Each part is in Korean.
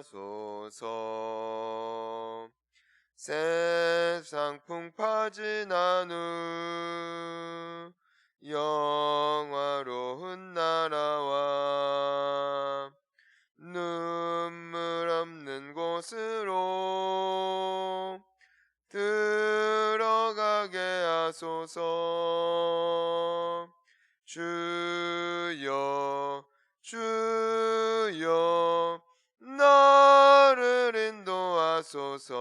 하소서. 세상 풍파지난 후 영화로운 나라와 눈물 없는 곳으로 들어가게 하소서. 주여 주여 나를 인도하소서.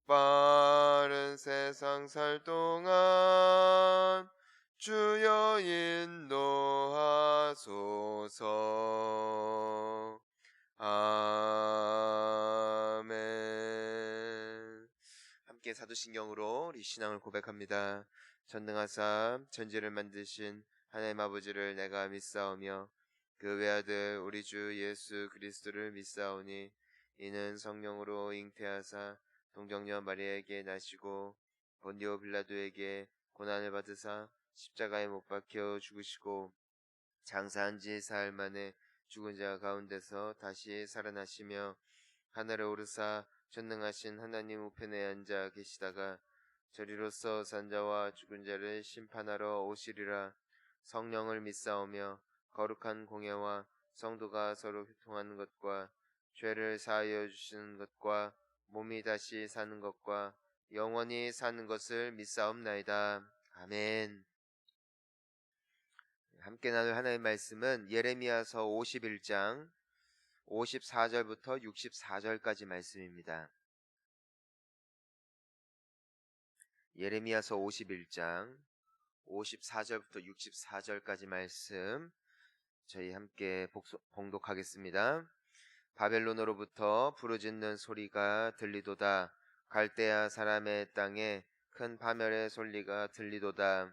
빠른 세상 살 동안 주여 인도하소서. 아멘. 함께 사도신경으로 우리 신앙을 고백합니다. 전능하사 천지를 만드신 하나님 아버지를 내가 믿사오며 그 외아들 우리 주 예수 그리스도를 믿사오니 이는 성령으로 잉태하사 동정녀 마리아에게 나시고 본디오 빌라도에게 고난을 받으사 십자가에 못 박혀 죽으시고 장사한 지 사흘 만에 죽은 자 가운데서 다시 살아나시며 하늘에 오르사 전능하신 하나님 우편에 앉아 계시다가 저리로서 산자와 죽은 자를 심판하러 오시리라. 성령을 믿사오며 거룩한 공예와 성도가 서로 교통하는 것과 죄를 사하여 주시는 것과 몸이 다시 사는 것과 영원히 사는 것을 믿사옵나이다. 아멘. 함께 나눌 하나님의 말씀은 예레미야서 51장 54절부터 64절까지 말씀입니다. 예레미야서 51장 54절부터 64절까지 말씀 저희 함께 봉독하겠습니다. 바벨론으로부터 부르짖는 소리가 들리도다. 갈대아 사람의 땅에 큰 파멸의 소리가 들리도다.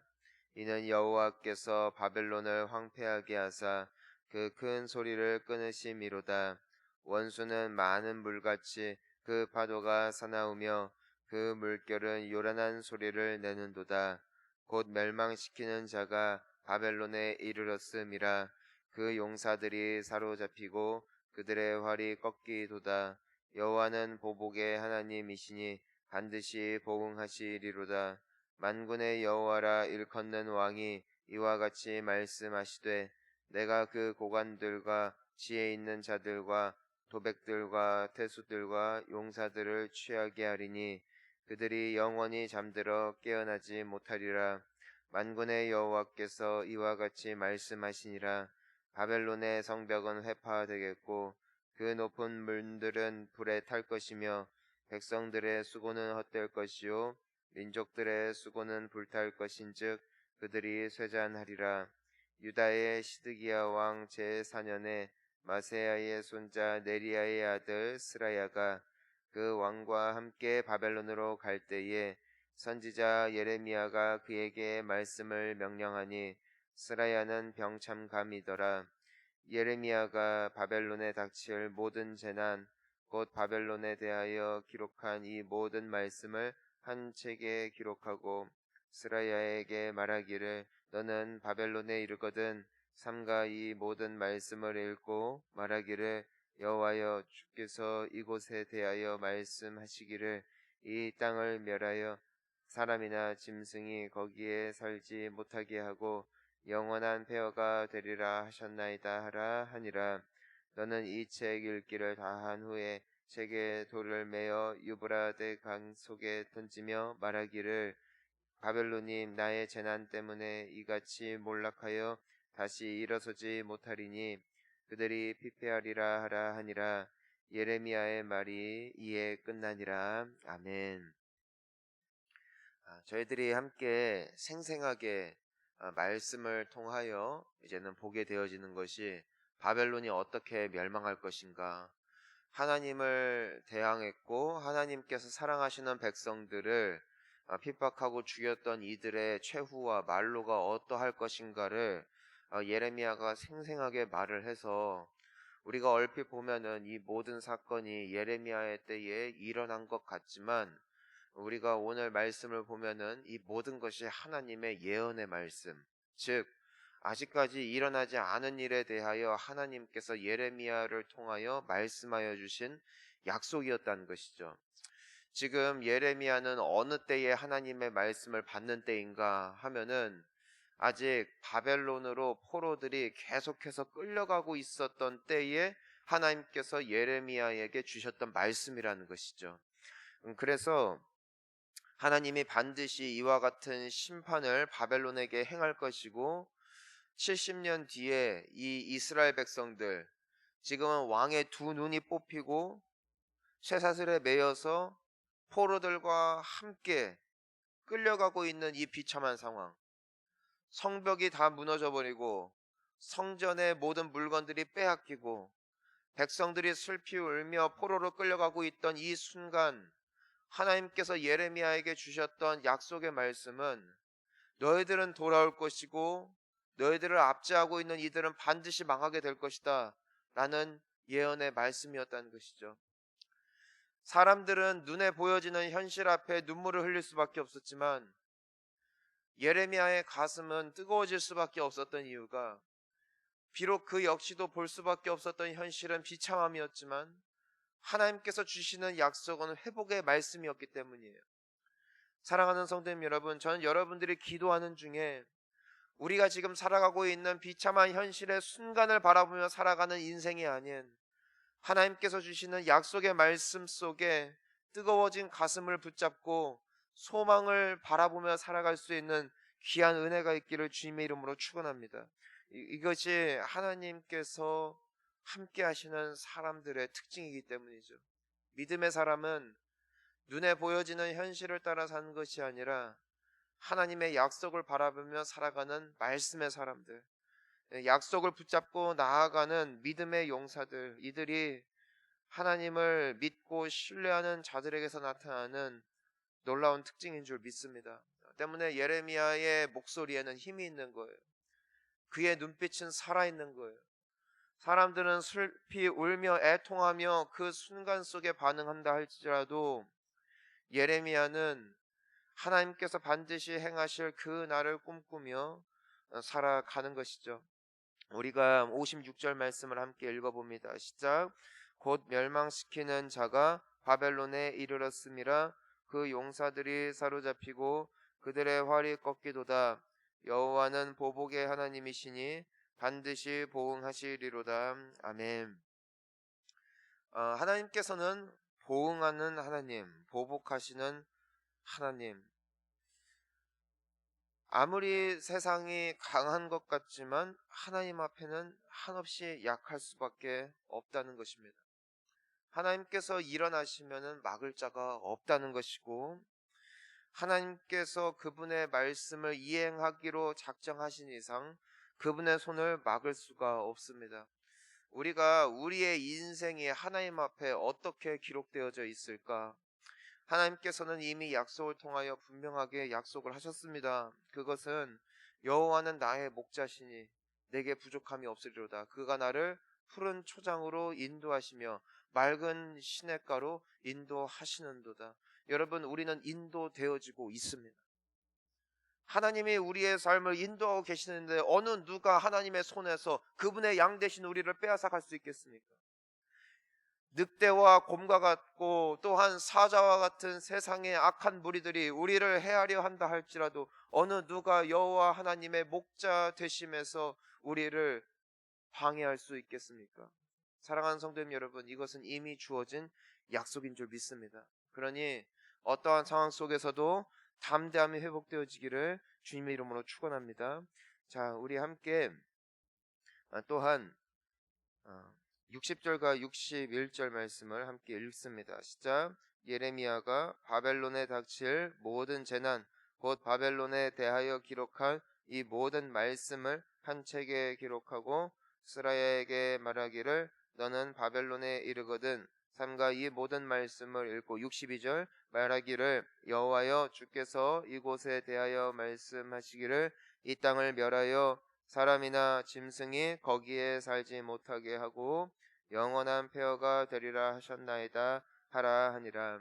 이는 여호와께서 바벨론을 황폐하게 하사 그 큰 소리를 끊으심이로다. 원수는 많은 물같이 그 파도가 사나우며 그 물결은 요란한 소리를 내는도다. 곧 멸망시키는 자가 바벨론에 이르렀음이라. 그 용사들이 사로잡히고 그들의 활이 꺾이도다. 여호와는 보복의 하나님이시니 반드시 보응하시리로다. 만군의 여호와라 일컫는 왕이 이와 같이 말씀하시되 내가 그 고관들과 지혜 있는 자들과 도백들과 태수들과 용사들을 취하게 하리니 그들이 영원히 잠들어 깨어나지 못하리라. 만군의 여호와께서 이와 같이 말씀하시니라. 바벨론의 성벽은 회파되겠고 그 높은 문들은 불에 탈 것이며 백성들의 수고는 헛될 것이요 민족들의 수고는 불탈 것인즉 그들이 쇠잔하리라. 유다의 시드기야 왕 제4년에 마세야의 손자 네리야의 아들 스라야가 그 왕과 함께 바벨론으로 갈 때에 선지자 예레미야가 그에게 말씀을 명령하니 스라야는 병참감이더라. 예레미야가 바벨론에 닥칠 모든 재난 곧 바벨론에 대하여 기록한 이 모든 말씀을 한 책에 기록하고 스라야에게 말하기를 너는 바벨론에 이르거든 삼가 이 모든 말씀을 읽고 말하기를 여호와여 주께서 이곳에 대하여 말씀하시기를 이 땅을 멸하여 사람이나 짐승이 거기에 살지 못하게 하고 영원한 폐허가 되리라 하셨나이다 하라 하니라. 너는 이 책 읽기를 다 한 후에 책에 돌을 메어 유브라데 강 속에 던지며 말하기를 바벨론이 나의 재난 때문에 이같이 몰락하여 다시 일어서지 못하리니 그들이 피폐하리라 하라 하니라. 예레미야의 말이 이에 끝나니라. 아멘. 저희들이 함께 생생하게 말씀을 통하여 이제는 보게 되어지는 것이 바벨론이 어떻게 멸망할 것인가, 하나님을 대항했고 하나님께서 사랑하시는 백성들을 핍박하고 죽였던 이들의 최후와 말로가 어떠할 것인가를 예레미야가 생생하게 말을 해서 우리가 얼핏 보면은 이 모든 사건이 예레미야의 때에 일어난 것 같지만 우리가 오늘 말씀을 보면은 이 모든 것이 하나님의 예언의 말씀, 즉 아직까지 일어나지 않은 일에 대하여 하나님께서 예레미야를 통하여 말씀하여 주신 약속이었다는 것이죠. 지금 예레미야는 어느 때에 하나님의 말씀을 받는 때인가 하면은 아직 바벨론으로 포로들이 계속해서 끌려가고 있었던 때에 하나님께서 예레미야에게 주셨던 말씀이라는 것이죠. 그래서 하나님이 반드시 이와 같은 심판을 바벨론에게 행할 것이고 70년 뒤에 이 이스라엘 백성들, 지금은 왕의 두 눈이 뽑히고 쇠사슬에 매여서 포로들과 함께 끌려가고 있는 이 비참한 상황, 성벽이 다 무너져 버리고 성전의 모든 물건들이 빼앗기고 백성들이 슬피 울며 포로로 끌려가고 있던 이 순간, 하나님께서 예레미야에게 주셨던 약속의 말씀은 너희들은 돌아올 것이고 너희들을 압제하고 있는 이들은 반드시 망하게 될 것이다 라는 예언의 말씀이었다는 것이죠. 사람들은 눈에 보여지는 현실 앞에 눈물을 흘릴 수밖에 없었지만 예레미야의 가슴은 뜨거워질 수밖에 없었던 이유가, 비록 그 역시도 볼 수밖에 없었던 현실은 비참함이었지만 하나님께서 주시는 약속은 회복의 말씀이었기 때문이에요. 사랑하는 성도님 여러분, 저는 여러분들이 기도하는 중에 우리가 지금 살아가고 있는 비참한 현실의 순간을 바라보며 살아가는 인생이 아닌 하나님께서 주시는 약속의 말씀 속에 뜨거워진 가슴을 붙잡고 소망을 바라보며 살아갈 수 있는 귀한 은혜가 있기를 주님의 이름으로 축원합니다. 이것이 하나님께서 함께 하시는 사람들의 특징이기 때문이죠. 믿음의 사람은 눈에 보여지는 현실을 따라 사는 것이 아니라 하나님의 약속을 바라보며 살아가는 말씀의 사람들, 약속을 붙잡고 나아가는 믿음의 용사들, 이들이 하나님을 믿고 신뢰하는 자들에게서 나타나는 놀라운 특징인 줄 믿습니다. 때문에 예레미야의 목소리에는 힘이 있는 거예요. 그의 눈빛은 살아있는 거예요. 사람들은 슬피 울며 애통하며 그 순간 속에 반응한다 할지라도 예레미야는 하나님께서 반드시 행하실 그 날을 꿈꾸며 살아가는 것이죠. 우리가 56절 말씀을 함께 읽어봅니다. 시작. 곧 멸망시키는 자가 바벨론에 이르렀음이라. 그 용사들이 사로잡히고 그들의 활이 꺾이도다. 여호와는 보복의 하나님이시니 반드시 보응하시리로다. 아멘. 하나님께서는 보응하는 하나님, 보복하시는 하나님. 아무리 세상이 강한 것 같지만 하나님 앞에는 한없이 약할 수밖에 없다는 것입니다. 하나님께서 일어나시면은 막을 자가 없다는 것이고, 하나님께서 그분의 말씀을 이행하기로 작정하신 이상 그분의 손을 막을 수가 없습니다. 우리가 우리의 인생이 하나님 앞에 어떻게 기록되어져 있을까? 하나님께서는 이미 약속을 통하여 분명하게 약속을 하셨습니다. 그것은 여호와는 나의 목자시니 내게 부족함이 없으리로다. 그가 나를 푸른 초장으로 인도하시며 맑은 시냇가로 인도하시는도다. 여러분, 우리는 인도되어지고 있습니다. 하나님이 우리의 삶을 인도하고 계시는데 어느 누가 하나님의 손에서 그분의 양 되신 우리를 빼앗아 갈 수 있겠습니까? 늑대와 곰과 같고 또한 사자와 같은 세상의 악한 무리들이 우리를 해하려 한다 할지라도 어느 누가 여호와 하나님의 목자 되심에서 우리를 방해할 수 있겠습니까? 사랑하는 성도님 여러분, 이것은 이미 주어진 약속인 줄 믿습니다. 그러니 어떠한 상황 속에서도 담대함이 회복되어지기를 주님의 이름으로 축원합니다. 자, 우리 함께 또한 60절과 61절 말씀을 함께 읽습니다. 시작. 예레미야가 바벨론에 닥칠 모든 재난 곧 바벨론에 대하여 기록한 이 모든 말씀을 한 책에 기록하고 스라야에게 말하기를 너는 바벨론에 이르거든 삼가 이 모든 말씀을 읽고 62절 말하기를 여호와여 주께서 이곳에 대하여 말씀하시기를 이 땅을 멸하여 사람이나 짐승이 거기에 살지 못하게 하고 영원한 폐허가 되리라 하셨나이다 하라 하니라.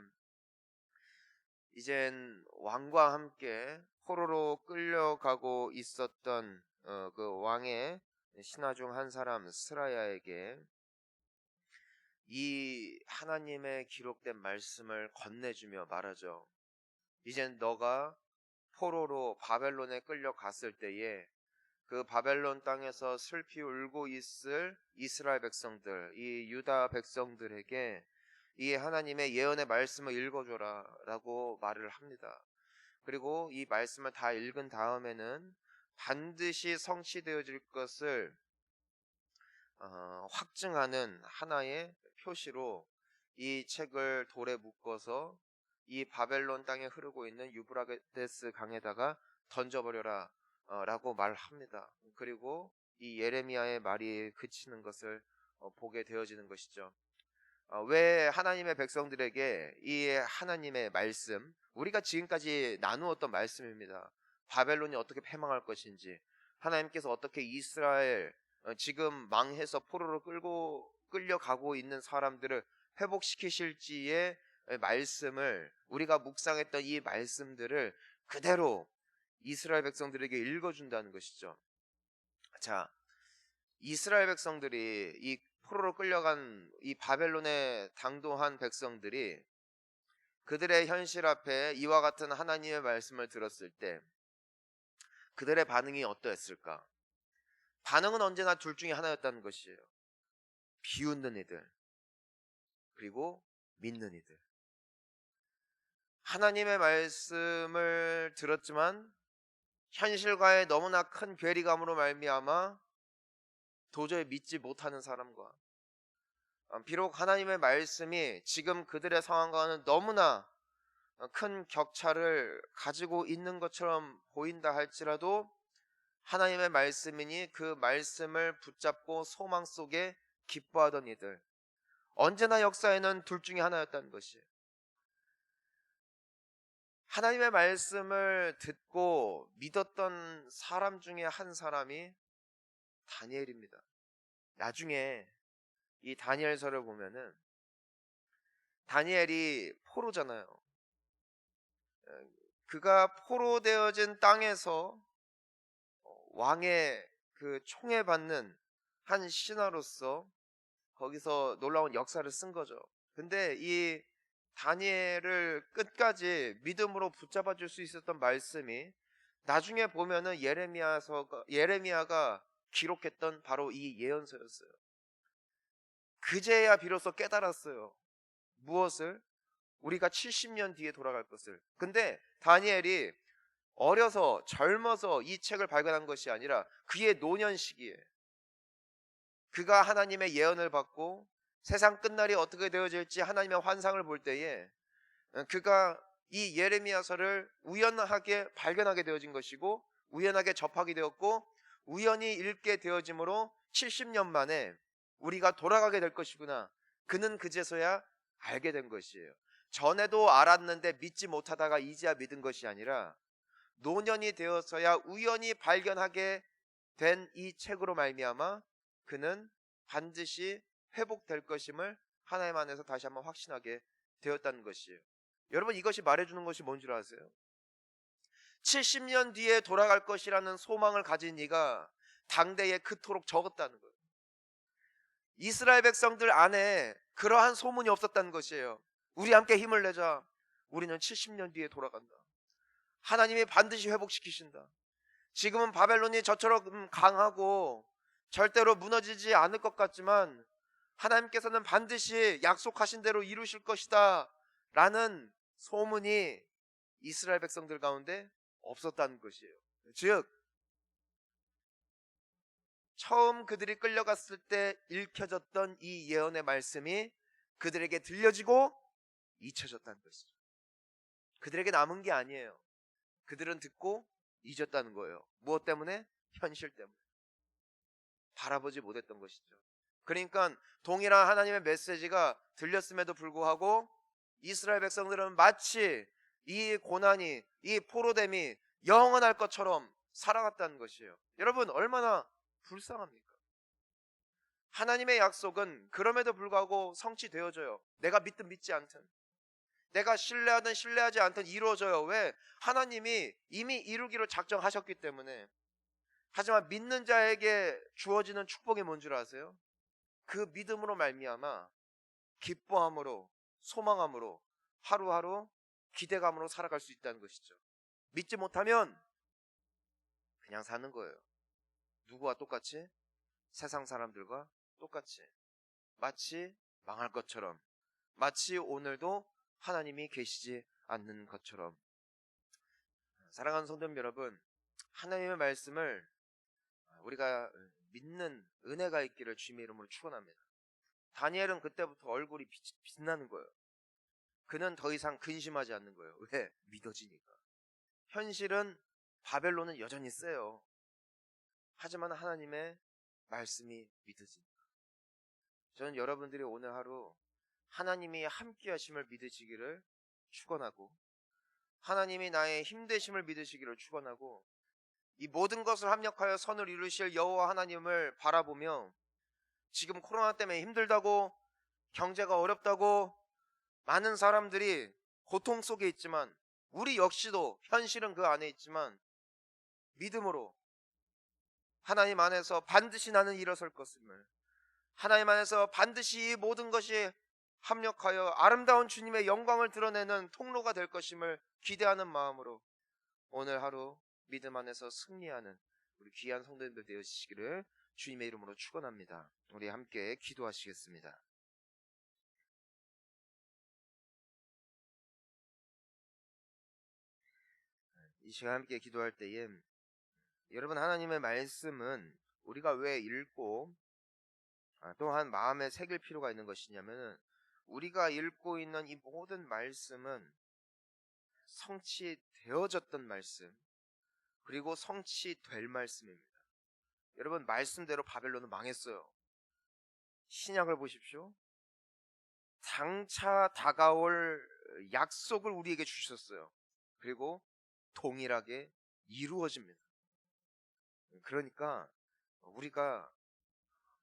이젠 왕과 함께 포로로 끌려가고 있었던 그 왕의 신하 중 한 사람 스라야에게 이 하나님의 기록된 말씀을 건네주며 말하죠. 이젠 너가 포로로 바벨론에 끌려갔을 때에 그 바벨론 땅에서 슬피 울고 있을 이스라엘 백성들, 이 유다 백성들에게 이 하나님의 예언의 말씀을 읽어줘라 라고 말을 합니다. 그리고 이 말씀을 다 읽은 다음에는 반드시 성취되어질 것을 확증하는 하나의 표시로 이 책을 돌에 묶어서 이 바벨론 땅에 흐르고 있는 유브라데스 강에다가 던져버려라 라고 말합니다. 그리고 이 예레미야의 말이 그치는 것을 보게 되어지는 것이죠. 왜 하나님의 백성들에게 이 하나님의 말씀, 우리가 지금까지 나누었던 말씀입니다. 바벨론이 어떻게 패망할 것인지, 하나님께서 어떻게 이스라엘 지금 망해서 포로로 끌려가고 있는 사람들을 회복시키실지의 말씀을, 우리가 묵상했던 이 말씀들을 그대로 이스라엘 백성들에게 읽어준다는 것이죠. 자, 이스라엘 백성들이 이 포로로 끌려간 이 바벨론에 당도한 백성들이 그들의 현실 앞에 이와 같은 하나님의 말씀을 들었을 때 그들의 반응이 어떠했을까? 반응은 언제나 둘 중에 하나였다는 것이에요. 비웃는 이들, 그리고 믿는 이들. 하나님의 말씀을 들었지만 현실과의 너무나 큰 괴리감으로 말미암아 도저히 믿지 못하는 사람과, 비록 하나님의 말씀이 지금 그들의 상황과는 너무나 큰 격차를 가지고 있는 것처럼 보인다 할지라도 하나님의 말씀이니 그 말씀을 붙잡고 소망 속에 기뻐하던 이들, 언제나 역사에는 둘 중에 하나였다는 것이에요. 하나님의 말씀을 듣고 믿었던 사람 중에 한 사람이 다니엘입니다. 나중에 이 다니엘서를 보면은 다니엘이 포로잖아요. 그가 포로되어진 땅에서 왕의 그 총애받는 한 신하로서 거기서 놀라운 역사를 쓴 거죠. 근데 이 다니엘을 끝까지 믿음으로 붙잡아 줄 수 있었던 말씀이 나중에 보면은 예레미야가 기록했던 바로 이 예언서였어요. 그제야 비로소 깨달았어요. 무엇을? 우리가 70년 뒤에 돌아갈 것을. 근데 다니엘이 어려서 젊어서 이 책을 발견한 것이 아니라 그의 노년 시기에 그가 하나님의 예언을 받고 세상 끝날이 어떻게 되어질지 하나님의 환상을 볼 때에 그가 이 예레미야서를 우연하게 발견하게 되어진 것이고 우연하게 접하게 되었고 우연히 읽게 되어짐으로 70년 만에 우리가 돌아가게 될 것이구나, 그는 그제서야 알게 된 것이에요. 전에도 알았는데 믿지 못하다가 이제야 믿은 것이 아니라 노년이 되어서야 우연히 발견하게 된 이 책으로 말미암아 그는 반드시 회복될 것임을 하나님 안에서 다시 한번 확신하게 되었다는 것이에요. 여러분, 이것이 말해주는 것이 뭔 줄 아세요? 70년 뒤에 돌아갈 것이라는 소망을 가진 이가 당대에 그토록 적었다는 거예요. 이스라엘 백성들 안에 그러한 소문이 없었다는 것이에요. 우리 함께 힘을 내자. 우리는 70년 뒤에 돌아간다. 하나님이 반드시 회복시키신다. 지금은 바벨론이 저처럼 강하고 절대로 무너지지 않을 것 같지만 하나님께서는 반드시 약속하신 대로 이루실 것이다 라는 소문이 이스라엘 백성들 가운데 없었다는 것이에요. 즉 처음 그들이 끌려갔을 때 읽혀졌던 이 예언의 말씀이 그들에게 들려지고 잊혀졌다는 것이죠. 그들에게 남은 게 아니에요. 그들은 듣고 잊었다는 거예요. 무엇 때문에? 현실 때문에. 바라보지 못했던 것이죠. 그러니까 동일한 하나님의 메시지가 들렸음에도 불구하고 이스라엘 백성들은 마치 이 고난이, 이 포로됨이 영원할 것처럼 살아갔다는 것이에요. 여러분, 얼마나 불쌍합니까? 하나님의 약속은 그럼에도 불구하고 성취되어져요. 내가 믿든 믿지 않든, 내가 신뢰하든 신뢰하지 않든 이루어져요. 왜? 하나님이 이미 이루기로 작정하셨기 때문에. 하지만 믿는 자에게 주어지는 축복이 뭔 줄 아세요? 그 믿음으로 말미암아 기뻐함으로, 소망함으로, 하루하루 기대감으로 살아갈 수 있다는 것이죠. 믿지 못하면 그냥 사는 거예요. 누구와 똑같이? 세상 사람들과 똑같이. 마치 망할 것처럼, 마치 오늘도 하나님이 계시지 않는 것처럼. 사랑하는 성도 여러분, 하나님의 말씀을 우리가 믿는 은혜가 있기를 주님의 이름으로 축원합니다. 다니엘은 그때부터 얼굴이 빛나는 거예요. 그는 더 이상 근심하지 않는 거예요. 왜? 믿어지니까. 현실은 바벨론은 여전히 세요. 하지만 하나님의 말씀이 믿어지니까. 저는 여러분들이 오늘 하루 하나님이 함께 하심을 믿으시기를 축원하고, 하나님이 나의 힘되심을 믿으시기를 축원하고, 이 모든 것을 합력하여 선을 이루실 여호와 하나님을 바라보며, 지금 코로나 때문에 힘들다고, 경제가 어렵다고 많은 사람들이 고통 속에 있지만, 우리 역시도 현실은 그 안에 있지만 믿음으로 하나님 안에서 반드시 나는 일어설 것임을, 하나님 안에서 반드시 이 모든 것이 합력하여 아름다운 주님의 영광을 드러내는 통로가 될 것임을 기대하는 마음으로 오늘 하루 믿음 안에서 승리하는 우리 귀한 성도님들 되시기를 주님의 이름으로 축원합니다. 우리 함께 기도하시겠습니다. 이 시간 함께 기도할 때에 여러분, 하나님의 말씀은 우리가 왜 읽고 또한 마음에 새길 필요가 있는 것이냐면, 우리가 읽고 있는 이 모든 말씀은 성취되어졌던 말씀, 그리고 성취될 말씀입니다. 여러분, 말씀대로 바벨론은 망했어요. 신약을 보십시오. 장차 다가올 약속을 우리에게 주셨어요. 그리고 동일하게 이루어집니다. 그러니까 우리가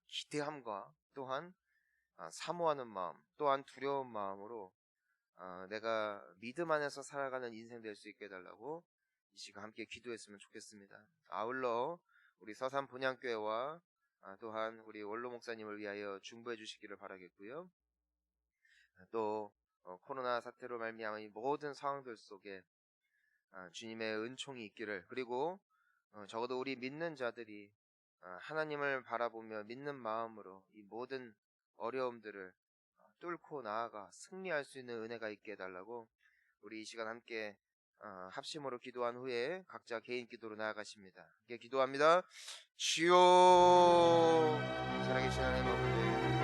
기대함과 또한 사모하는 마음, 또한 두려운 마음으로 내가 믿음 안에서 살아가는 인생 될 수 있게 해달라고 이 시간 함께 기도했으면 좋겠습니다. 아울러 우리 서산 본향교회와 또한 우리 원로 목사님을 위하여 중보해 주시기를 바라겠고요. 또 코로나 사태로 말미암은 이 모든 상황들 속에 주님의 은총이 있기를, 그리고 적어도 우리 믿는 자들이 하나님을 바라보며 믿는 마음으로 이 모든 어려움들을 뚫고 나아가 승리할 수 있는 은혜가 있게 해달라고 우리 이 시간 함께 합심으로 기도한 후에 각자 개인 기도로 나아가십니다. 함께 기도합니다. 주여, 살아계신 하나님 아버지,